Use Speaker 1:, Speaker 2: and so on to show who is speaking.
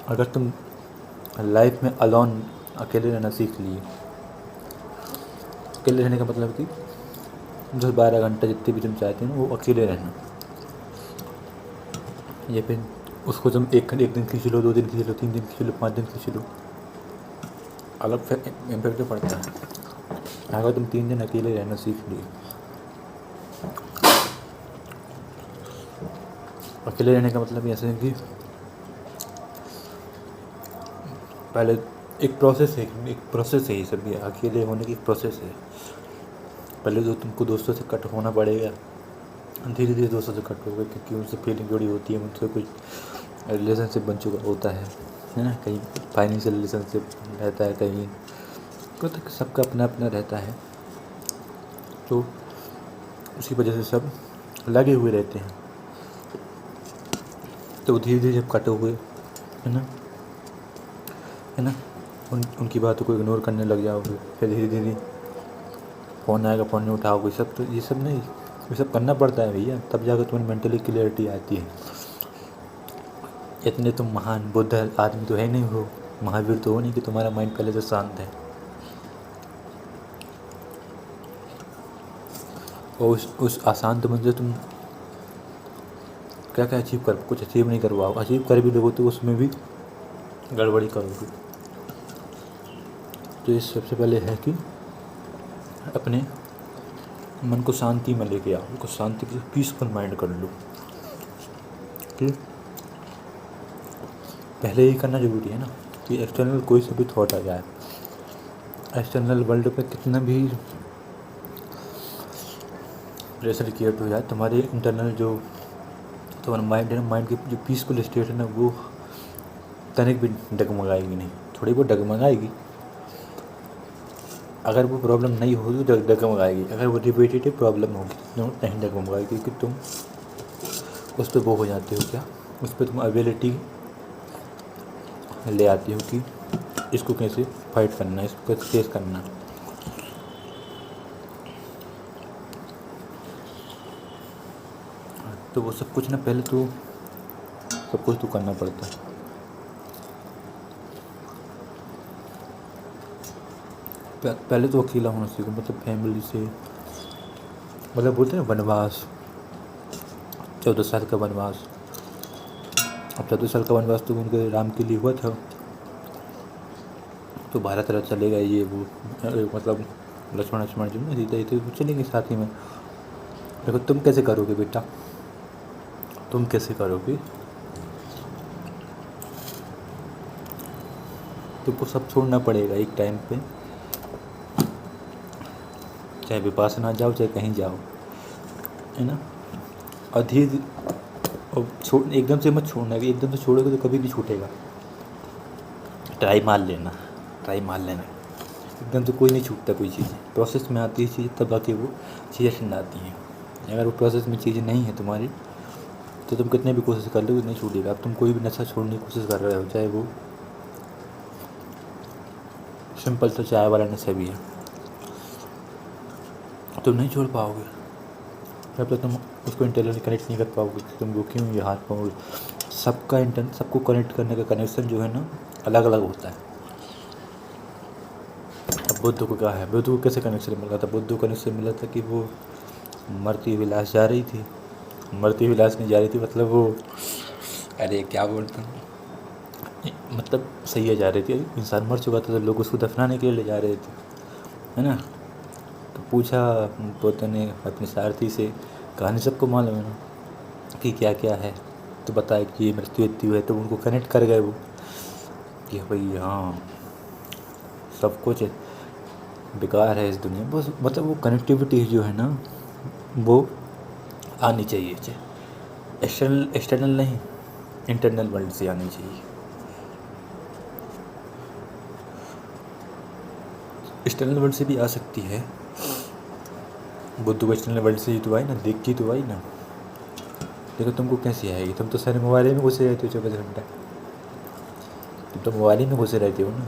Speaker 1: अगर तुम लाइफ में अलोन अकेले रहना सीख लिए, अकेले रहने का मतलब कि 10-12 घंटा जितने भी तुम चाहते हो वो अकेले रहना, या फिर उसको तुम एक दिन खींच लो, 2 दिन खींच लो, 3 दिन खींच लो, 5 दिन खींच लो, अलग इम्पैक्ट तो पड़ता है। अगर तुम 3 दिन अकेले रहना सीख लिए, अकेले रहने का मतलब ऐसे है कि पहले एक प्रोसेस है ये सब, ये अकेले होने की एक प्रोसेस है। पहले तो तुमको दोस्तों से कट होना पड़ेगा, धीरे धीरे दोस्तों से कट होगा, क्योंकि उनसे फीलिंग जुड़ी होती है, उनसे कुछ रिलेशनशिप बन चुका होता है ना। कहीं फाइनेंशियल रिलेशनशिप रहता है, कहीं तो सबका अपना अपना रहता है, तो उसी वजह से सब लगे हुए रहते हैं। तो धीरे धीरे जब कटे हुए है ना, उनकी बातों को इग्नोर करने लग जाओगे, फिर धीरे धीरे फ़ोन आएगा, फ़ोन नहीं उठाओगे, सब तो ये सब नहीं, ये सब करना पड़ता है भैया, तब जाकर तुम्हें मेंटली क्लियरिटी आती है। इतने तुम महान बुद्ध आदमी तो है नहीं हो, महावीर तो हो नहीं कि तुम्हारा माइंड पहले से शांत है। और उस अशांत मन से तुम क्या क्या कुछ अचीव नहीं कर पाओ, अचीव कर भी लोगे तो उसमें भी गड़बड़ी करोगे। तो ये सबसे पहले है कि अपने मन को शांति में लेके आओ, उसको शांति के पीसफुल माइंड कर लो। कि पहले ही करना ज़रूरी है ना, कि एक्सटर्नल कोई से भी थॉट आ जाए, एक्सटर्नल वर्ल्ड पे कितना भी प्रेशर क्रिएट हो जाए, तुम्हारे इंटरनल जो तुम्हारा माइंड है ना, माइंड की जो पीसफुल स्टेट है ना, वो तनिक भी डगमगाएगी नहीं, थोड़ी बहुत डगमगाएगी। अगर वो प्रॉब्लम नहीं होगी तो डगमगाएगी, अगर वो रिपीटेटिव प्रॉब्लम होगी तो नहीं डगमगाएगी, क्योंकि तुम उस पर वो हो जाते हो, क्या उस पर तुम एबिलिटी ले आती हो कि इसको कैसे फाइट करना है, इसको कैसे फेस करना है। तो वो सब कुछ ना, पहले तो सब कुछ तो करना पड़ता है। पहले तो अकेला होना सीखो, मतलब फैमिली से, मतलब बोलते हैं वनवास, 14 साल का वनवास। अब 14 साल का वनवास तो उनके राम के लिए हुआ था, तो भारत रथ चलेगा ये वो, मतलब लक्ष्मण जी ना, सीता तो चलेंगे साथ ही में। देखो तुम कैसे करोगे बेटा, तुम कैसे करोगे, तुमको सब छोड़ना पड़ेगा एक टाइम पे, चाहे विपासना जाओ चाहे कहीं जाओ, है ना। और धीरे और एकदम से मत छोड़ना, कि एकदम से छोड़ोगे तो कभी भी छूटेगा। ट्राई मार लेना, ट्राई मार लेना, एकदम से कोई नहीं छूटता कोई चीज़, प्रोसेस में आती है चीज़, तब आके वो चीज़ें ठंड आती हैं। अगर वो प्रोसेस में चीज़ें नहीं है तुम्हारी, तो तुम कितने भी कोशिश कर लो नहीं छूटेगा। अब तुम कोई भी नशा छोड़ने की कोशिश कर रहे हो, चाहे वो सिंपल सा चाय वाला नशा भी है, तुम नहीं छोड़ पाओगे जब तक तुम उसको इंटरनली कनेक्ट नहीं कर पाओगे कि तुम वो क्यों ये हाथ पाओगे। सबको कनेक्ट करने का कनेक्शन जो है ना, अलग अलग होता है। अब बुद्ध को क्या है, बुद्ध को कैसे कनेक्शन मिला था, बुद्ध को कनेक्शन मिला था कि वो मरती हुई लाश जा रही थी, मरती हुई लाश नहीं जा रही थी, मतलब वो, अरे क्या बोलते हैं, मतलब सही है, जा रही थी, इंसान मर चुका था तो लोग उसको दफनाने के लिए ले जा रहे थे, है ना। तो पूछा बुद्ध ने अपने सारथी से, कहानी सबको मालूम है ना कि क्या क्या है, तो बताया कि ये मृत्यु है, तो उनको कनेक्ट कर गए वो कि भाई हाँ सब कुछ बेकार है इस दुनिया में, बस मतलब वो कनेक्टिविटी जो है ना वो आनी चाहिए, एक्सटर्नल नहीं, इंटरनल वर्ल्ड से आनी चाहिए। एक्सटर्नल वर्ल्ड से भी आ सकती है, बुद्ध को एक्सटर्नल वर्ल्ड से ही तो आई ना, देख के तो आई ना। देखो तुमको कैसे आएगी, तुम तो सारे मोबाइल में घुसे रहते हो 24 घंटा, तुम तो मोबाइल में घुसे रहते हो ना।